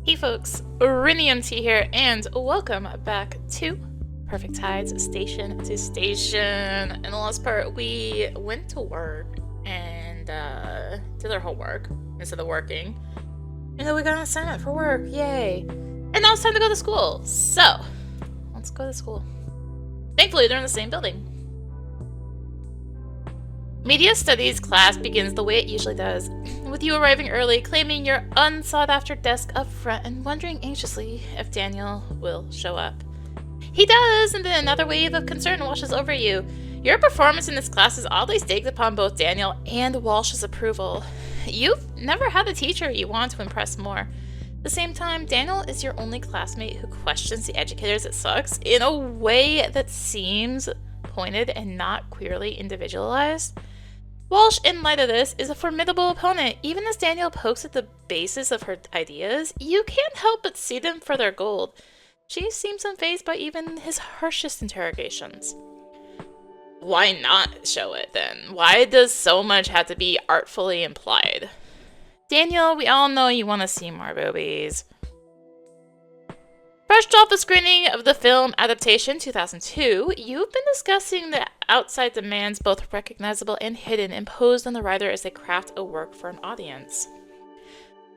Hey folks, rinimt here, and welcome back to Perfect Tides Station to Station. In the last part, we went to work and did our homework instead of working. And then we got an assignment for work, yay! And now it's time to go to school, so let's go to school. Thankfully, they're in the same building. Media Studies class begins the way it usually does, with you arriving early, claiming your unsought-after desk up front, and wondering anxiously if Daniel will show up. He does, and then another wave of concern washes over you. Your performance in this class is oddly staked upon both Daniel and Walsh's approval. You've never had a teacher you want to impress more. At the same time, Daniel is your only classmate who questions the educators it sucks in a way that seems pointed and not queerly individualized. Walsh, in light of this, is a formidable opponent. Even as Daniel pokes at the basis of her ideas, you can't help but see them for their gold. She seems unfazed by even his harshest interrogations. Why not show it, then? Why does so much have to be artfully implied? Daniel, we all know you want to see more boobies. Fresh off the screening of the film adaptation 2002, you've been discussing the outside demands, both recognizable and hidden, imposed on the writer as they craft a work for an audience.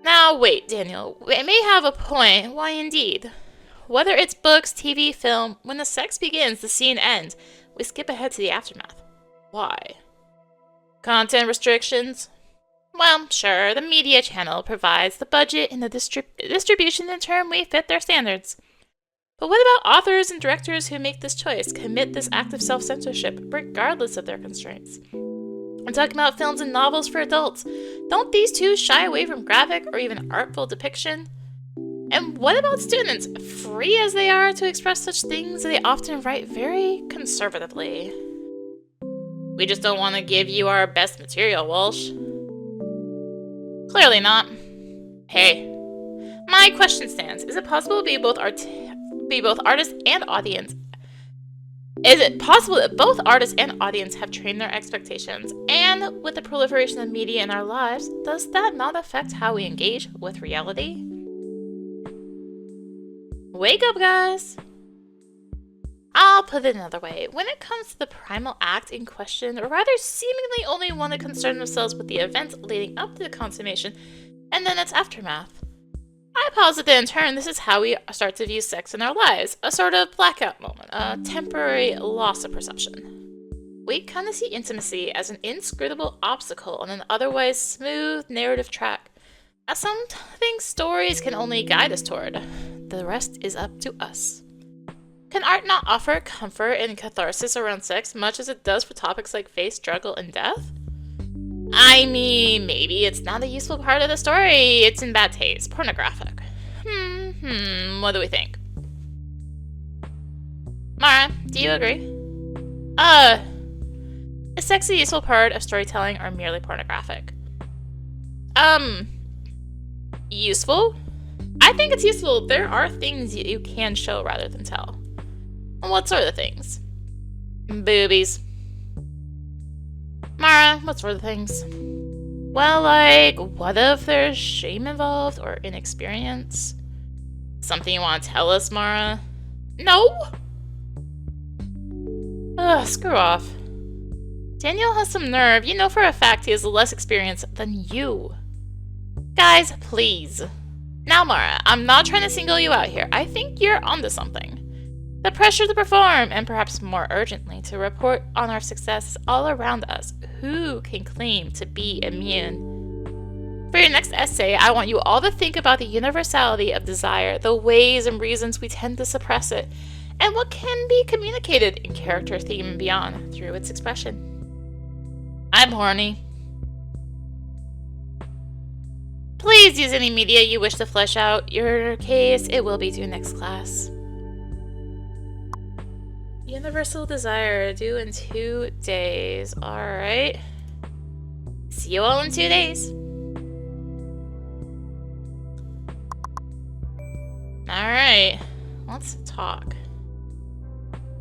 Now wait, Daniel, it may have a point. Why indeed? Whether it's books, TV, film, when the sex begins, the scene ends. We skip ahead to the aftermath. Why? Content restrictions? Well, sure, the media channel provides the budget and the distribution in turn we fit their standards. But what about authors and directors who make this choice, commit this act of self-censorship, regardless of their constraints? I'm talking about films and novels for adults. Don't these two shy away from graphic or even artful depiction? And what about students, free as they are to express such things, they often write very conservatively? We just don't want to give you our best material, Walsh. Clearly not. Hey, my question stands. Is it possible to be both artist and audience? Is it possible that both artist and audience have trained their expectations? And with the proliferation of media in our lives, does that not affect how we engage with reality? Wake up, guys! I'll put it another way. When it comes to the primal act in question, writers seemingly only want to concern themselves with the events leading up to the consummation, and then its aftermath. I posit that in turn, this is how we start to view sex in our lives, a sort of blackout moment, a temporary loss of perception. We kind of see intimacy as an inscrutable obstacle on an otherwise smooth narrative track, as something stories can only guide us toward. The rest is up to us. Can art not offer comfort and catharsis around sex much as it does for topics like faith, struggle, and death? I mean, maybe it's not a useful part of the story. It's in bad taste. Pornographic. What do we think? Mara, do you agree? Is sex a useful part of storytelling or merely pornographic? Useful? I think it's useful. There are things you can show rather than tell. What sort of things? Boobies. Mara, what sort of things? Well, like, what if there's shame involved or inexperience? Something you want to tell us, Mara? No? Ugh, screw off. Daniel has some nerve. You know for a fact he has less experience than you. Guys, please. Now, Mara, I'm not trying to single you out here. I think you're onto something. The pressure to perform, and perhaps more urgently, to report on our success is all around us. Who can claim to be immune? For your next essay, I want you all to think about the universality of desire, the ways and reasons we tend to suppress it, and what can be communicated in character, theme, and beyond through its expression. I'm horny. Please use any media you wish to flesh out your case. It will be due next class. Universal desire, due in 2 days. Alright. See you all in 2 days. Alright. Let's talk.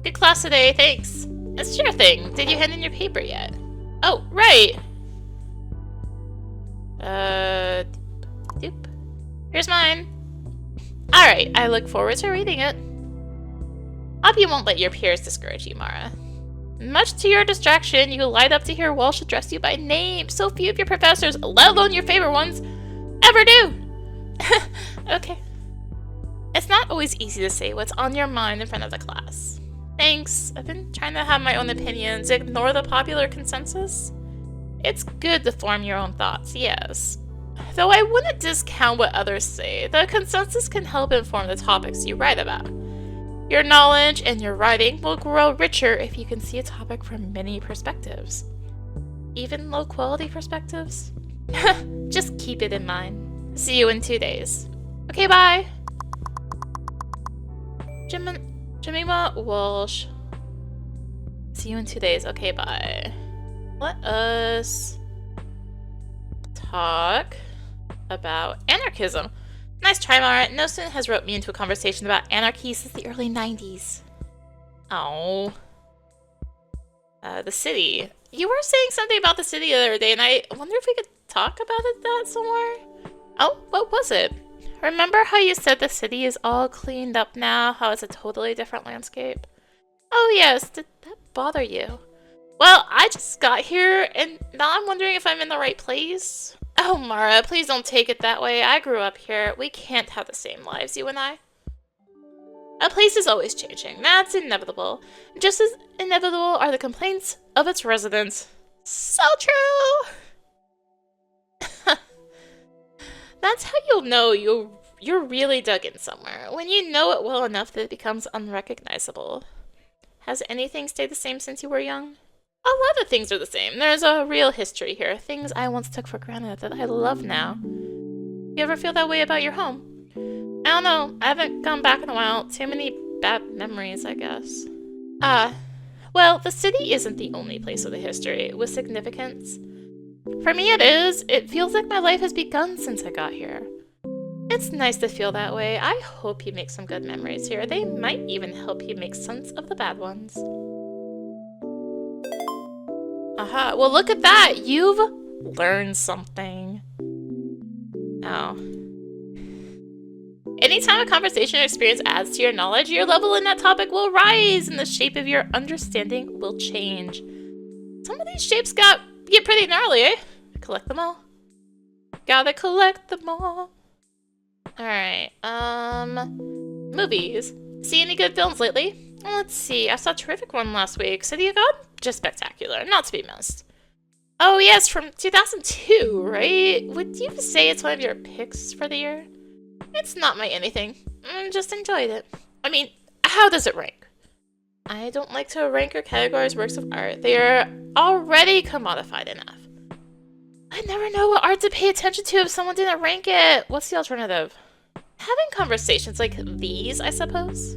Good class today, thanks. It's sure thing. Did you hand in your paper yet? Oh, right. Doop. Here's mine. Alright, I look forward to reading it. Hope you won't let your peers discourage you, Mara. Much to your distraction, you light up to hear Walsh address you by name. So few of your professors, let alone your favorite ones, ever do! Okay. It's not always easy to say what's on your mind in front of the class. Thanks. I've been trying to have my own opinions, ignore the popular consensus. It's good to form your own thoughts, yes. Though I wouldn't discount what others say, the consensus can help inform the topics you write about. Your knowledge and your writing will grow richer if you can see a topic from many perspectives. Even low-quality perspectives? Just keep it in mind. See you in 2 days. Okay, bye! Jemima Walsh. See you in 2 days. Okay, bye. Let us talk about anarchism. Nice try, Mara. No student has roped me into a conversation about anarchy since the early 90s. Oh. The city. You were saying something about the city the other day, and I wonder if we could talk about that somewhere? Oh, what was it? Remember how you said the city is all cleaned up now, how it's a totally different landscape? Oh yes, did that bother you? Well, I just got here, and now I'm wondering if I'm in the right place. Oh, Mara, please don't take it that way. I grew up here. We can't have the same lives, you and I. A place is always changing. That's inevitable. Just as inevitable are the complaints of its residents. So true! That's how you'll know you're really dug in somewhere, when you know it well enough that it becomes unrecognizable. Has anything stayed the same since you were young? A lot of things are the same. There's a real history here, things I once took for granted that I love now. You ever feel that way about your home? I don't know. I haven't gone back in a while. Too many bad memories, I guess. Well, the city isn't the only place with a history, with significance. For me it is. It feels like my life has begun since I got here. It's nice to feel that way. I hope you make some good memories here. They might even help you make sense of the bad ones. Aha, well look at that! You've learned something. Oh. Anytime a conversation or experience adds to your knowledge, your level in that topic will rise and the shape of your understanding will change. Some of these shapes get pretty gnarly, eh? Collect them all. Gotta collect them all. Alright, movies. See any good films lately? Let's see, I saw a terrific one last week. City of God? Just spectacular, not to be missed. Oh yes, from 2002, right? Would you say it's one of your picks for the year? It's not my anything. Just enjoyed it. I mean, how does it rank? I don't like to rank or categorize works of art. They are already commodified enough. I never know what art to pay attention to if someone didn't rank it. What's the alternative? Having conversations like these, I suppose.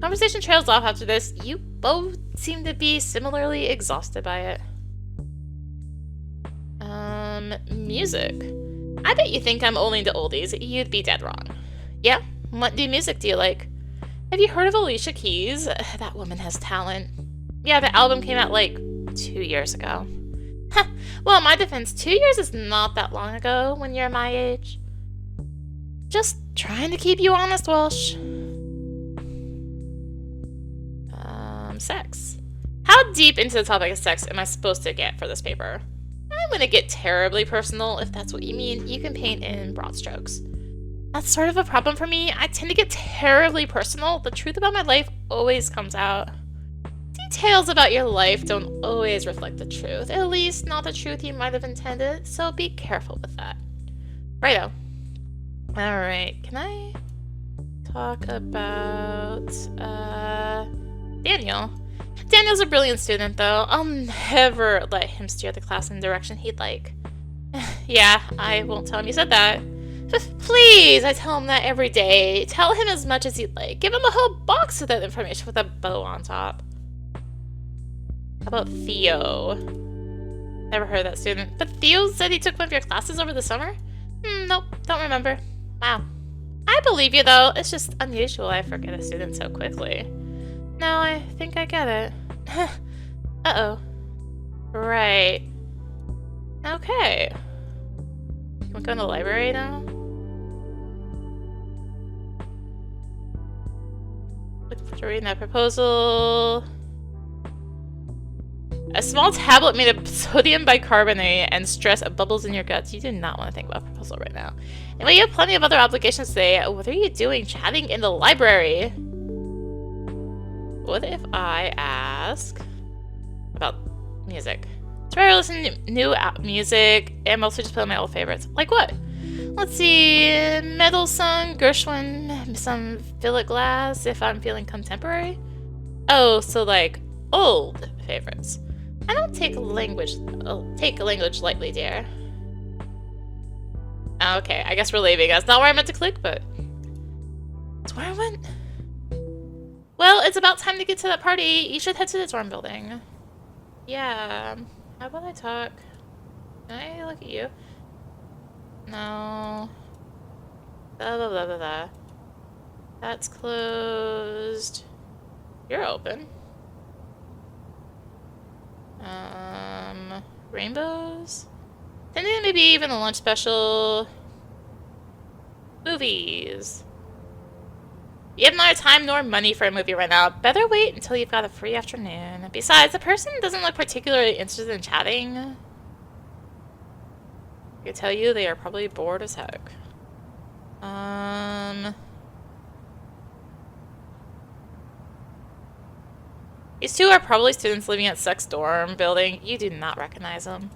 Conversation trails off after this. You both seem to be similarly exhausted by it. Music. I bet you think I'm only into oldies. You'd be dead wrong. Yeah? What new music do you like? Have you heard of Alicia Keys? That woman has talent. Yeah, the album came out like 2 years ago. Well, in my defense, 2 years is not that long ago when you're my age. Just trying to keep you honest, Walsh. Sex. How deep into the topic of sex am I supposed to get for this paper? I'm gonna get terribly personal, if that's what you mean. You can paint in broad strokes. That's sort of a problem for me. I tend to get terribly personal. The truth about my life always comes out. Details about your life don't always reflect the truth. At least not the truth you might have intended, so be careful with that. Righto. Alright, can I talk about, Daniel? Daniel's a brilliant student, though. I'll never let him steer the class in the direction he'd like. Yeah, I won't tell him you said that. Just please, I tell him that every day. Tell him as much as you'd like. Give him a whole box of that information with a bow on top. How about Theo? Never heard of that student. But Theo said he took one of your classes over the summer? Nope, don't remember. Wow. I believe you, though. It's just unusual I forget a student so quickly. Now I think I get it. Uh-oh. Right. Okay. Can we go in the library now? To read that proposal. A small tablet made of sodium bicarbonate and stress bubbles in your guts. You do not want to think about a proposal right now. Anyway, you have plenty of other obligations today. What are you doing chatting in the library? What if I ask about music? Try to listen to new music and mostly just play my old favorites. Like what? Let's see. Metal song, Gershwin, some Philip Glass if I'm feeling contemporary. Oh, so like old favorites. I don't take language lightly, dear. Okay, I guess we're leaving. That's not where I meant to click, but it's where I went. Well, it's about time to get to that party. You should head to the dorm building. Yeah. How about I talk? Can I look at you? No. Blah, blah, blah, blah, blah. That's closed. You're open. Rainbows? Then maybe even a lunch special. Movies. You have neither time nor money for a movie right now. Better wait until you've got a free afternoon. Besides, the person doesn't look particularly interested in chatting. I can tell you they are probably bored as heck. These two are probably students living at Sex Dorm building. You do not recognize them.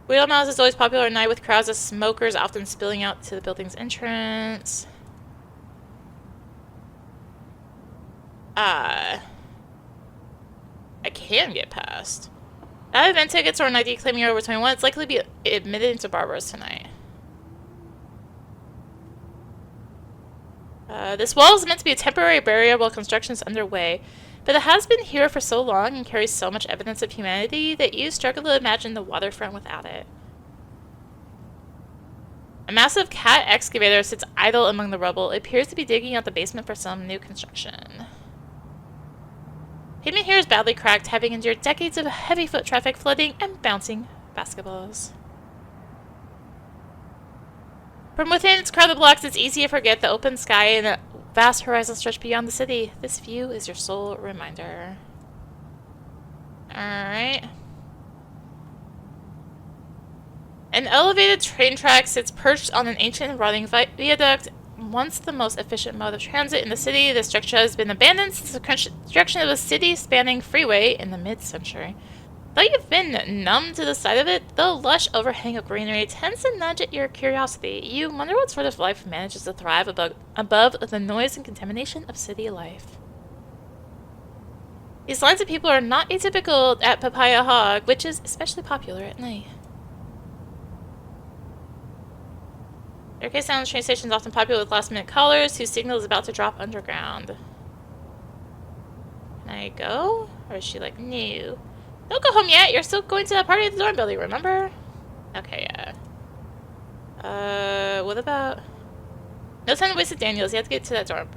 Wheel Mouse is always popular at night with crowds of smokers often spilling out to the building's entrance. I can get past. I have event tickets or an ID claiming you're over 21. It's likely to be admitted into Barbara's tonight. This wall is meant to be a temporary barrier while construction is underway, but it has been here for so long and carries so much evidence of humanity that you struggle to imagine the waterfront without it. A massive cat excavator sits idle among the rubble. It appears to be digging out the basement for some new construction. Pavement here is badly cracked, having endured decades of heavy foot traffic, flooding, and bouncing basketballs. From within its crowded blocks, it's easy to forget the open sky and the vast horizon stretch beyond the city. This view is your sole reminder. Alright. An elevated train track sits perched on an ancient and rotting viaduct. Once the most efficient mode of transit in the city, the structure has been abandoned since the construction of a city-spanning freeway in the mid-century. Though you've been numb to the sight of it, the lush overhang of greenery tends to nudge at your curiosity. You wonder what sort of life manages to thrive above the noise and contamination of city life. These lines of people are not atypical at Papaya Hog, which is especially popular at night. Staircase down the train station is often popular with last-minute callers whose signal is about to drop underground. Can I go? Or is she like, no? Don't go home yet. You're still going to that party at the dorm building, remember? Okay, yeah. What about... No time to waste at Daniels. You have to get to that dorm.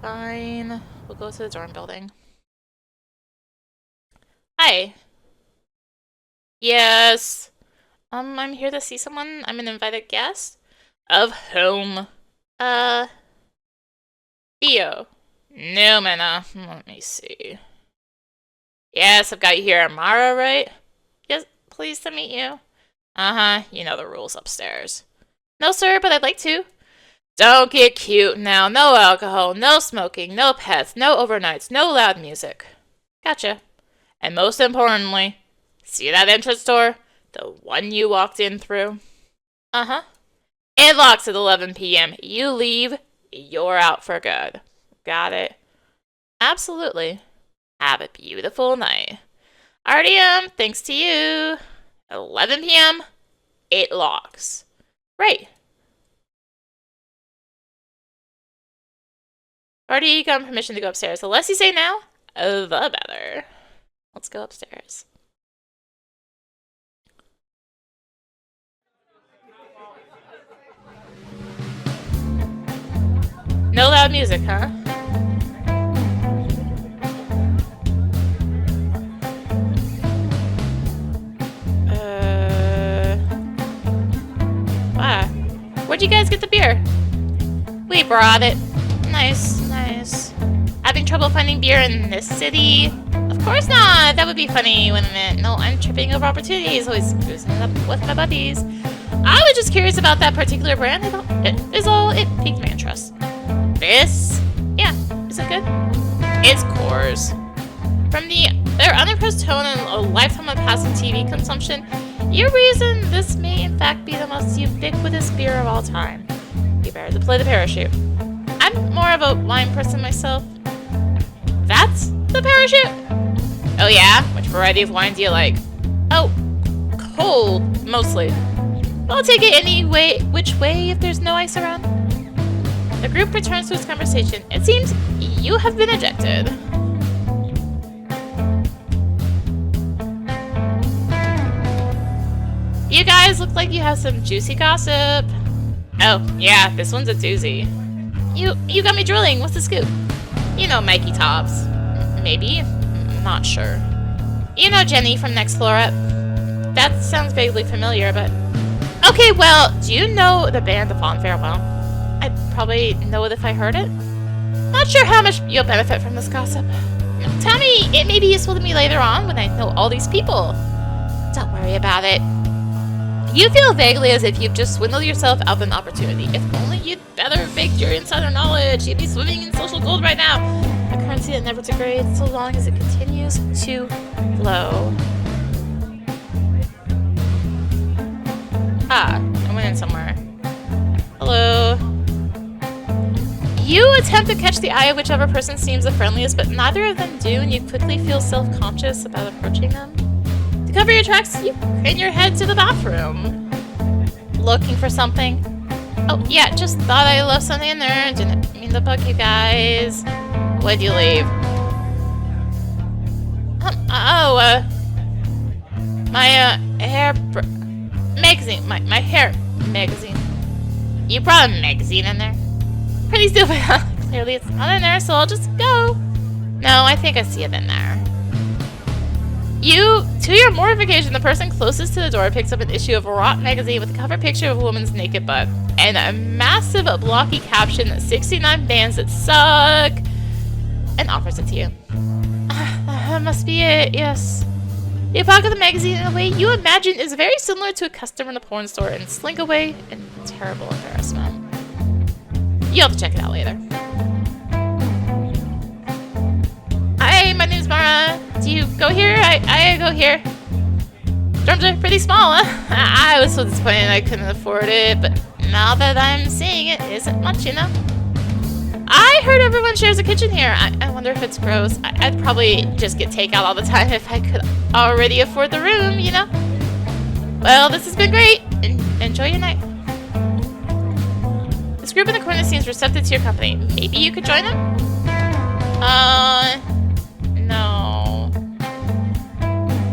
Fine. We'll go to the dorm building. Hi. Yes. I'm here to see someone. I'm an invited guest. Of whom? Theo. No, Mena. Let me see. Yes, I've got you here. Amara, right? Yes, pleased to meet you. Uh-huh, you know the rules upstairs. No, sir, but I'd like to. Don't get cute now. No alcohol, no smoking, no pets, no overnights, no loud music. Gotcha. And most importantly, see that entrance door? The one you walked in through? Uh-huh. It locks at 11 p.m. You leave, you're out for good. Got it? Absolutely. Have a beautiful night. RDM, thanks to you. 11 p.m., it locks. Right. Already got permission to go upstairs. The less you say now, the better. Let's go upstairs. No loud music, huh? We brought it. Nice, nice. Having trouble finding beer in this city? Of course not! That would be funny, wouldn't it? No, I'm tripping over opportunities, always boozing it up with my buddies. I was just curious about that particular brand. It is all. It piqued my interest. This? Yeah, is it good? It's Coors. From their unimpressed tone and a lifetime of passive TV consumption, you reason this may in fact be the most ubiquitous beer of all time. You better deploy the parachute. I'm more of a wine person myself. That's the parachute? Oh yeah? Which variety of wine do you like? Oh, cold, mostly. I'll take it any way, which way if there's no ice around. The group returns to its conversation. It seems you have been ejected. You guys look like you have some juicy gossip. Oh, yeah, this one's a doozy. You got me drooling. What's the scoop? You know Mikey Tops. Maybe? Not sure. You know Jenny from Next Floor Up. That sounds vaguely familiar, but... Okay, well, do you know the band The Fond Farewell? I'd probably know it if I heard it. Not sure how much you'll benefit from this gossip. Tell me, it may be useful to me later on when I know all these people. Don't worry about it. You feel vaguely as if you've just swindled yourself out of an opportunity. If only you'd better baked your insider knowledge, you'd be swimming in social gold right now. A currency that never degrades so long as it continues to flow. Ah, I went in somewhere. Hello. You attempt to catch the eye of whichever person seems the friendliest, but neither of them do, and you quickly feel self-conscious about approaching them. To cover your tracks, you crane your head to the bathroom. Looking for something? Oh, yeah, just thought I left something in there. Didn't mean to bug you guys. What'd you leave? My hair magazine. My hair magazine. You brought a magazine in there? Pretty stupid, huh? Clearly it's not in there, so I'll just go. No, I think I see it in there. To your mortification, the person closest to the door picks up an issue of a Rock magazine with a cover picture of a woman's naked butt and a massive blocky caption that 69 bands that suck, and offers it to you. That must be it, yes. You pocket the magazine in a way you imagine is very similar to a customer in a porn store and slink away in terrible embarrassment. You'll have to check it out later. Hi, my name's Mara. Do you go here? I go here. Dorms are pretty small, huh? I was so disappointed I couldn't afford it, but now that I'm seeing it, isn't much, you know? I heard everyone shares a kitchen here. I wonder if it's gross. I'd probably just get takeout all the time if I could already afford the room, you know? Well, this has been great. Enjoy your night. This group in the corner seems receptive to your company. Maybe you could join them? No.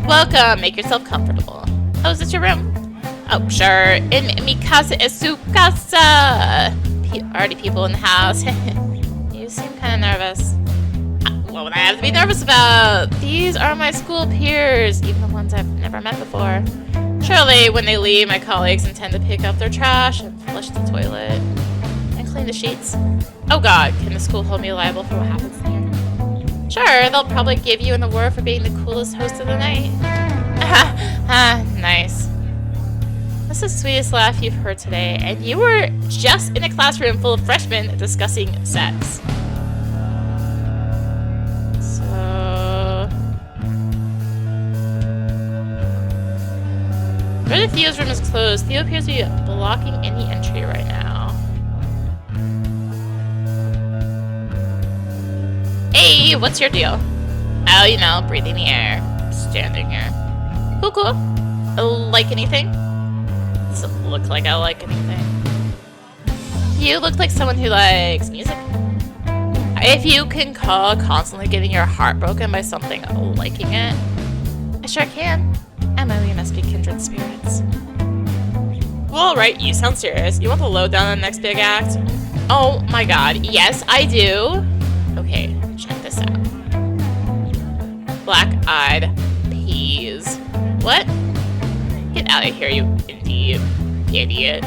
Welcome. Make yourself comfortable. Oh, is this your room? Oh, sure. In mi casa es su casa. Already people in the house. You seem kind of nervous. What would I have to be nervous about? These are my school peers, even the ones I've never met before. Surely, when they leave, my colleagues intend to pick up their trash and flush the toilet and clean the sheets. Oh god, can the school hold me liable for what happens in here? Sure, they'll probably give you an award for being the coolest host of the night. Nice. That's the sweetest laugh you've heard today, and you were just in a classroom full of freshmen discussing sex. So... Brother Theo's room is closed. Theo appears to be blocking any entry right now. Hey, what's your deal? Oh, you know, breathing the air. Standing here. Cool, cool. Like anything? Doesn't look like I like anything. You look like someone who likes music. If you can call constantly getting your heart broken by something liking it, I sure can. Emma, we must be kindred spirits. Well, alright, you sound serious. You want the lowdown on the next big act? Oh my god, yes, I do. Okay, check this out. Black-eyed peas. What? Get out of here, you idiot.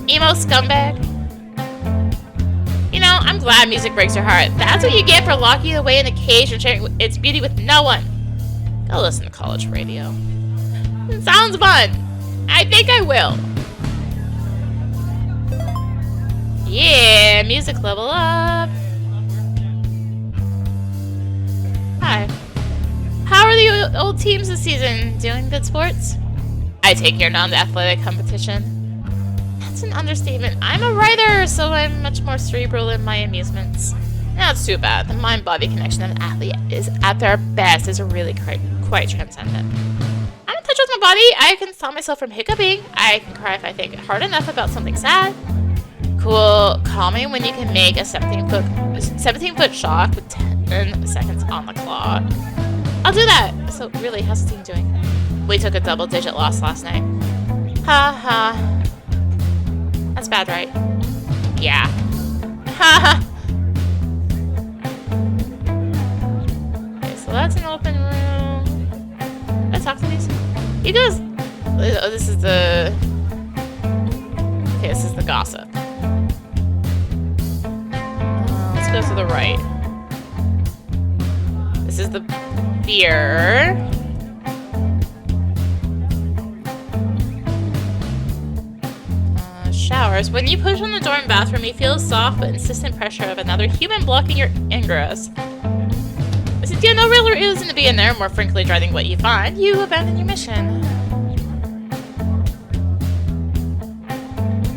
Emo scumbag. know, I'm glad music breaks your heart. That's what you get for locking it away in a cage and sharing its beauty with no one. Go listen to college radio. It sounds fun. I think I will. Yeah, music level up. Hi. How are the old teams this season? Doing good sports? I take care now in the athletic competition. That's an understatement. I'm a writer, so I'm much more cerebral in my amusements. That's too bad. The mind-body connection of an athlete is at their best is really quite transcendent. I'm in touch with my body. I can stop myself from hiccuping. I can cry if I think hard enough about something sad. Cool. Call me when you can make a 17-foot shot with 10 seconds on the clock. I'll do that. So really, how's the team doing? We took a double-digit loss last night. Ha ha. That's bad, right? Yeah. Ha ha. Okay, so that's an open room. Let's talk to these. He goes. Oh, this is the. Okay, this is the gossip. Let's go to the right. This is the beer. Showers. When you push on the door in the bathroom, you feel the soft but insistent pressure of another human blocking your ingress. Since you have no real reason to be in there, more frankly dreading what you find, you abandon your mission.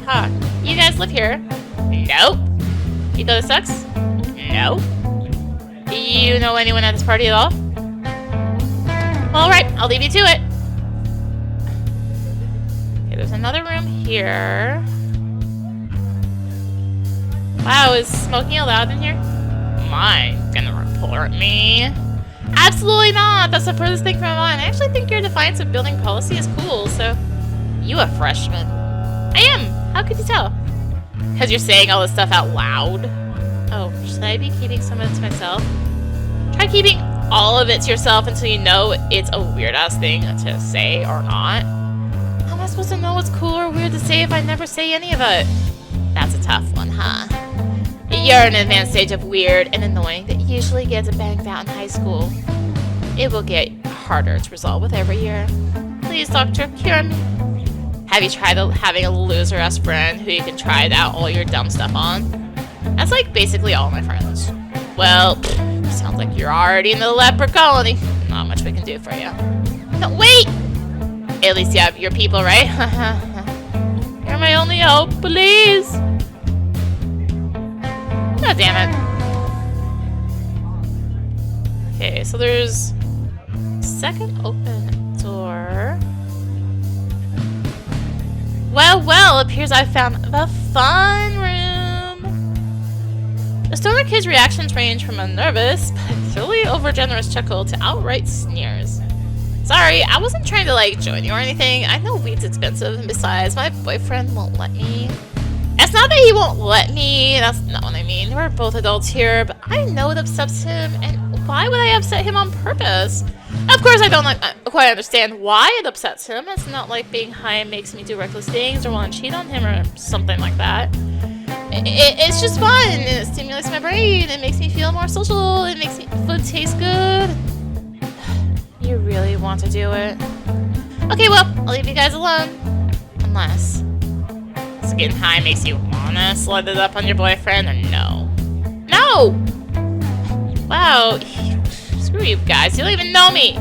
Huh. You guys live here? Nope. You go to Sucks? Nope. You know anyone at this party at all? Alright, I'll leave you to it. Okay, there's another room here. Wow, is smoking allowed in here? Mine gonna report me? Absolutely not! That's the furthest thing from mine. I actually think your defiance of building policy is cool, so... You a freshman? I am! How could you tell? Because you're saying all this stuff out loud. Oh, should I be keeping some of it to myself? Try keeping all of it to yourself until you know it's a weird-ass thing to say or not. How am I supposed to know what's cool or weird to say if I never say any of it? That's a tough one, huh? You're in an advanced stage of weird and annoying that usually gets banged out in high school. It will get harder to resolve with every year. Please, doctor, cure me. Have you tried having a loser-ass friend who you can try out all your dumb stuff on? That's like basically all my friends. Well, sounds like you're already in the leper colony. Not much we can do for you. No, wait! At least you have your people, right? You're my only hope, please! God damn it. Okay, so there's a second open door. Well, appears I found the fun room. The stoner kid's reactions range from a nervous, but totally overgenerous chuckle to outright sneers. Sorry, I wasn't trying to, like, join you or anything. I know weed's expensive, and besides, my boyfriend won't let me. It's not that he won't let me, that's not what I mean. We're both adults here, but I know it upsets him, and why would I upset him on purpose? Of course, I don't quite understand why it upsets him. It's not like being high makes me do reckless things or want to cheat on him or something like that. It's just fun. It stimulates my brain. It makes me feel more social. It makes food taste good. You really want to do it? Okay, well, I'll leave you guys alone. Unless getting high makes you wanna slut it up on your boyfriend, or no? No! Wow, screw you guys, you don't even know me!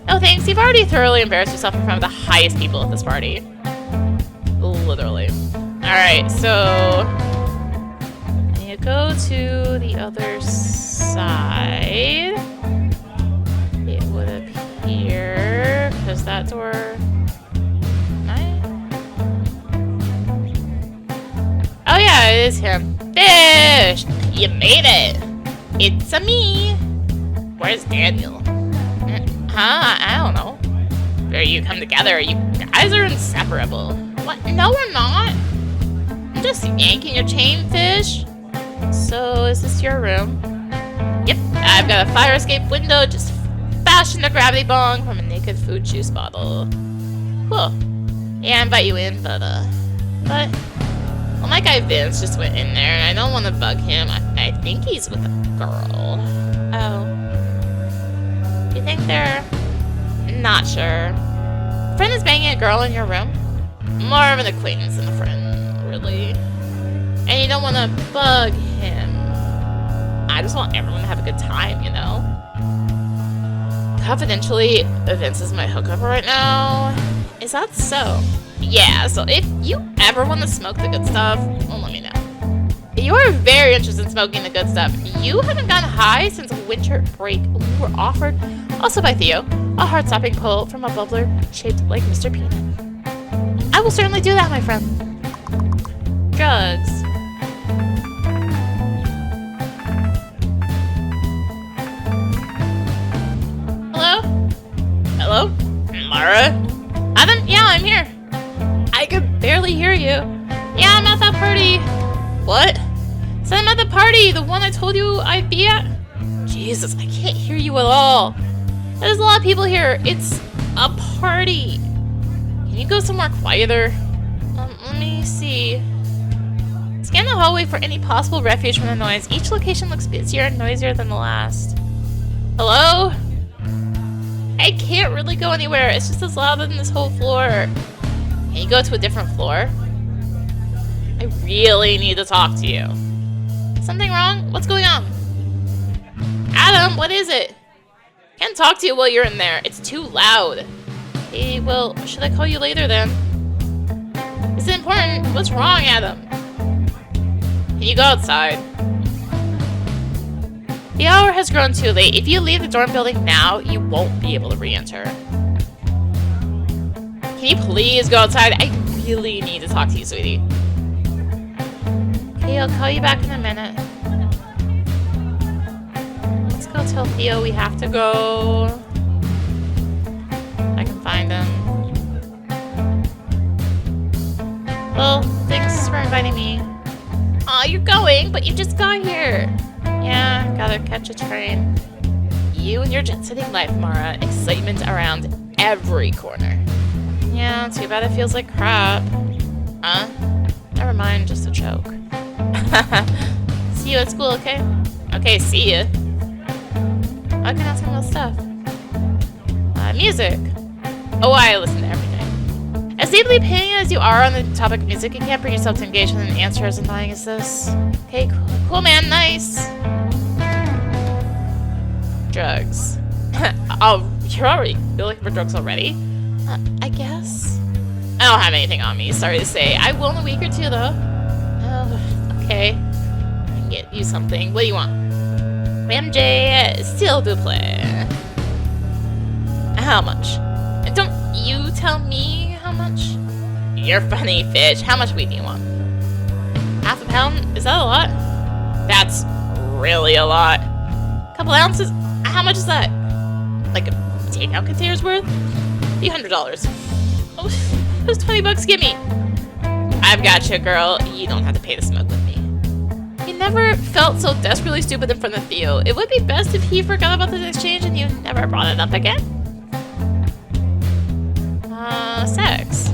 No thanks, you've already thoroughly embarrassed yourself in front of the highest people at this party. Literally. Alright, so... you go to the other side. It would appear... because that door... oh yeah, it is him. Fish! You made it! It's a me! Where's Daniel? Huh? I don't know. Where you come together, you guys are inseparable. What? No, we're not. I'm just yanking your chain, Fish. So, is this your room? Yep, I've got a fire escape window just fashioned a gravity bong from a naked food juice bottle. Cool. Yeah, I invite you in, but, well, my guy Vince just went in there, and I don't want to bug him. I think he's with a girl. Oh. You think they're... Not sure. Friend is banging a girl in your room? More of an acquaintance than a friend, really. And you don't want to bug him. I just want everyone to have a good time, you know? Confidentially, Vince is my hookup right now. Is that so? Yeah, so if you ever want to smoke the good stuff, well, let me know. You are very interested in smoking the good stuff. You haven't gotten high since winter break. We were offered, also by Theo, a heart-stopping pull from a bubbler shaped like Mr. Peanut. I will certainly do that, my friend. Drugs. Hello? Hello? Mara? Adam? Yeah, I'm here. I could barely hear you. Yeah, I'm at that party. What? So I'm at the party, the one I told you I'd be at? Jesus, I can't hear you at all. There's a lot of people here. It's a party. Can you go somewhere quieter? Let me see. Scan the hallway for any possible refuge from the noise. Each location looks busier and noisier than the last. Hello? I can't really go anywhere. It's just as loud than this whole floor. Can you go to a different floor? I really need to talk to you. Something wrong? What's going on? Adam, what is it? Can't talk to you while you're in there. It's too loud. Hey, well, should I call you later then? Is it important? What's wrong, Adam? Can you go outside? The hour has grown too late. If you leave the dorm building now, you won't be able to re-enter. Can you please go outside? I really need to talk to you, sweetie. Okay, I'll call you back in a minute. Let's go tell Theo we have to go. I can find him. Well, thanks for inviting me. Aw, you're going, but you just got here. Yeah, gotta catch a train. You and your jet-setting life, Mara. Excitement around every corner. Yeah, too bad it feels like crap. Huh? Never mind, just a joke. See you at school, okay? Okay, see ya. I can ask him about stuff. Music. Oh, I listen to everything. As deeply paying as you are on the topic of music, you can't bring yourself to engage in an answer as annoying as this. Okay, cool man, nice. Drugs. Oh, you're looking for drugs already? I guess. I don't have anything on me, sorry to say. I will in a week or two, though. Oh, okay. I can get you something. What do you want? MJ, s'il vous plaît. How much? Don't you tell me how much? You're funny, Fish. How much weed do you want? Half a pound? Is that a lot? That's really a lot. Couple ounces? How much is that? Like a takeout container's worth? $100. Oh, those 20 bucks, give me. I've got you, girl. You don't have to pay to smoke with me. You never felt so desperately stupid in front of Theo. It would be best if he forgot about this exchange and you never brought it up again. Sex.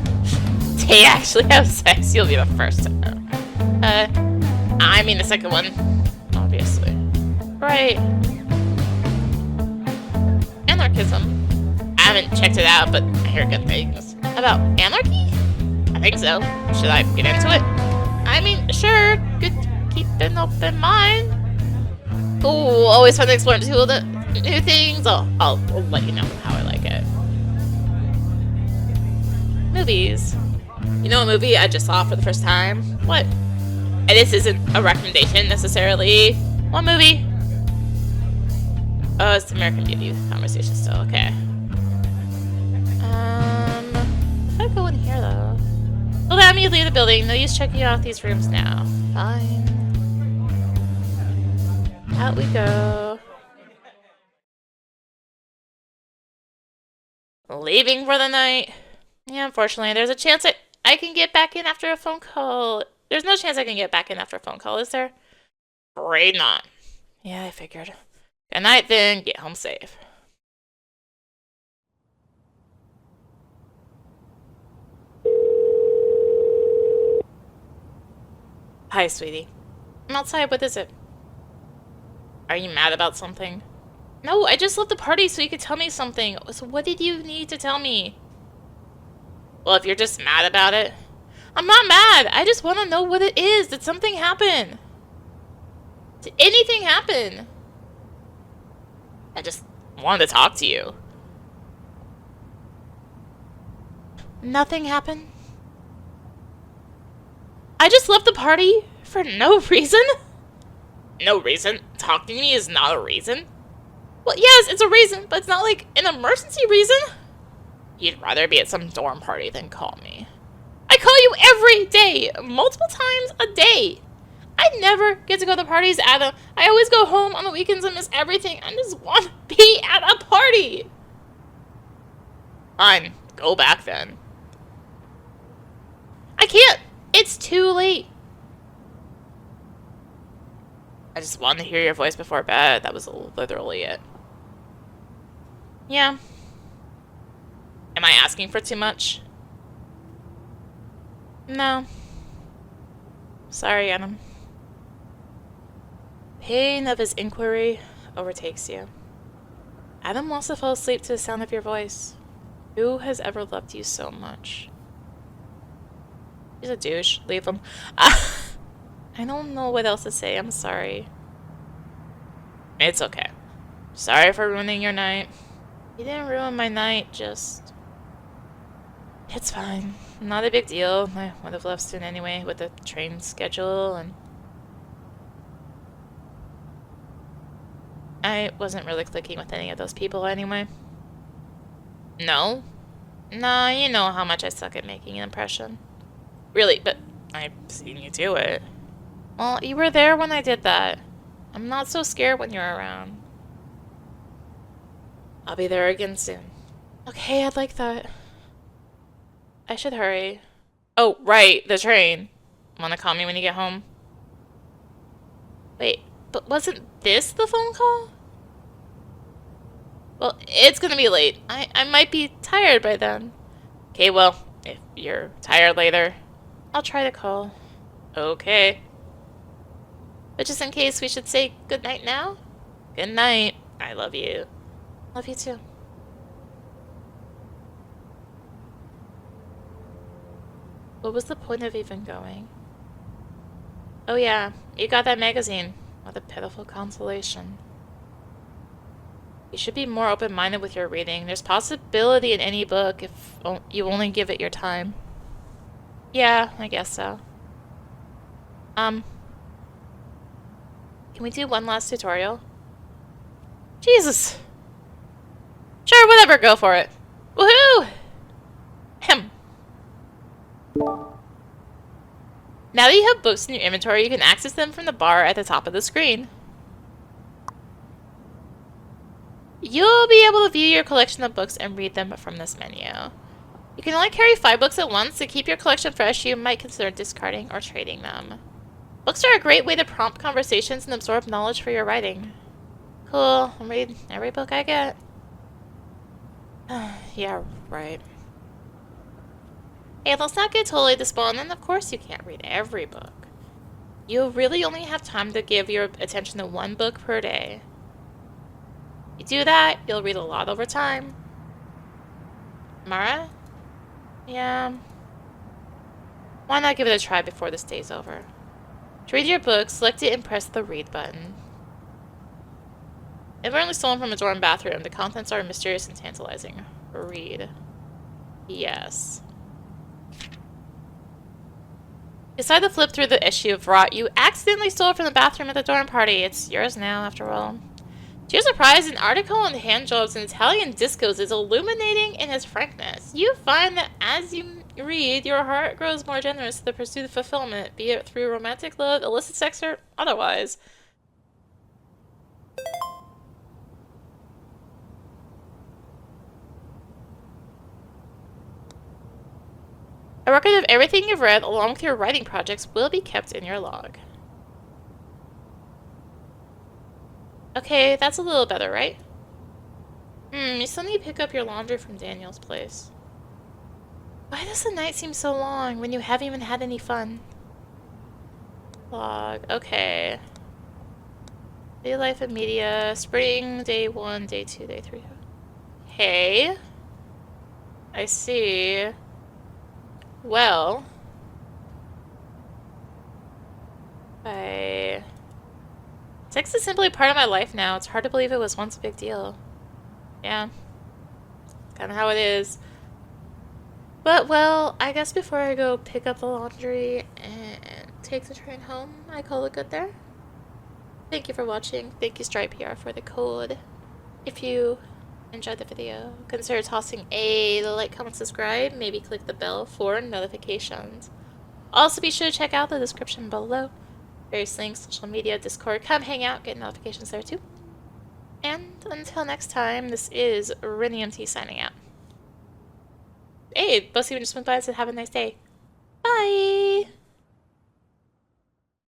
They actually have sex. You'll be the first to know. I mean the second one. Obviously. Right. Anarchism. I haven't checked it out, but I hear good things. About anarchy? I think so. Should I get into it? I mean, sure. Good to keep an open mind. Ooh, always fun to explore new things. I'll let you know how I like it. Movies. You know a movie I just saw for the first time? What? And this isn't a recommendation necessarily. What movie? Oh, it's American Beauty conversation still. Okay. I'll go in here though. Allow me to leave the building. No use checking out these rooms now. Fine. Out we go. Leaving for the night. Yeah, unfortunately, there's a chance I can get back in after a phone call. There's no chance I can get back in after a phone call, is there? Afraid not. Yeah, I figured. Good night then. Get home safe. Hi, sweetie. I'm outside. What is it? Are you mad about something? No, I just left the party so you could tell me something. So what did you need to tell me? Well, if you're just mad about it. I'm not mad. I just want to know what it is. Did something happen? Did anything happen? I just wanted to talk to you. Nothing happened? I just left the party for no reason? No reason? Talking to me is not a reason? Well, yes, it's a reason, but it's not like an emergency reason. You'd rather be at some dorm party than call me. I call you every day, multiple times a day. I never get to go to parties, Adam. I always go home on the weekends and miss everything. I just want to be at a party. Fine, go back then. I can't. It's too late. I just wanted to hear your voice before bed. That was literally it. Yeah. Am I asking for too much? No. Sorry, Adam. Pain of his inquiry overtakes you. Adam wants to fall asleep to the sound of your voice. Who has ever loved you so much? He's a douche. Leave him. I don't know what else to say. I'm sorry. It's okay. Sorry for ruining your night. You didn't ruin my night, just... It's fine. Not a big deal. I would have left soon anyway with the train schedule and... I wasn't really clicking with any of those people anyway. No? Nah, you know how much I suck at making an impression. Really, but I've seen you do it. Well, you were there when I did that. I'm not so scared when you're around. I'll be there again soon. Okay, I'd like that. I should hurry. Oh, right, the train. Wanna call me when you get home? Wait, but wasn't this the phone call? Well, it's gonna be late. I might be tired by then. Okay, well, if you're tired later, I'll try to call. Okay. But just in case, we should say good night now? Good night. I love you. Love you too. What was the point of even going? Oh yeah, you got that magazine. What a pitiful consolation. You should be more open-minded with your reading. There's possibility in any book if you only give it your time. Yeah, I guess so. Can we do one last tutorial? Jesus! Sure, whatever, go for it. Woohoo! Hem. Now that you have books in your inventory, you can access them from the bar at the top of the screen. You'll be able to view your collection of books and read them from this menu. You can only carry 5 books at once. To keep your collection fresh, you might consider discarding or trading them. Books are a great way to prompt conversations and absorb knowledge for your writing. Cool, I'll read every book I get. Yeah, right. Hey, let's not get totally despondent. Of course you can't read every book. You really only have time to give your attention to 1 book per day. You do that, you'll read a lot over time. Mara? Yeah. Why not give it a try before this day's over? To read your book, select it and press the read button. Apparently stolen from a dorm bathroom. The contents are mysterious and tantalizing. Read. Yes. Decide to flip through the issue of Rot you accidentally stole from the bathroom at the dorm party. It's yours now, after all. To your surprise, an article on handjobs and Italian discos is illuminating in its frankness. You find that as you read, your heart grows more generous to the pursuit of fulfillment, be it through romantic love, illicit sex, or otherwise. A record of everything you've read, along with your writing projects, will be kept in your log. Okay, that's a little better, right? You still need to pick up your laundry from Daniel's place. Why does the night seem so long when you haven't even had any fun? Log. Okay. Day life and media. Spring, day 1, day 2, day 3. Hey. I see. Well. Sex is simply part of my life now. It's hard to believe it was once a big deal. Yeah. Kind of how it is. But, well, I guess before I go pick up the laundry and take the train home, I call it good there. Thank you for watching. Thank you, Stripe PR, for the code. If you enjoyed the video, consider tossing a like, comment, subscribe. Maybe click the bell for notifications. Also, be sure to check out the description below. Various links, social media, Discord. Come hang out, get notifications there too. And until next time, this is rinimt signing out. Hey, both of you just went by and said have a nice day. Bye!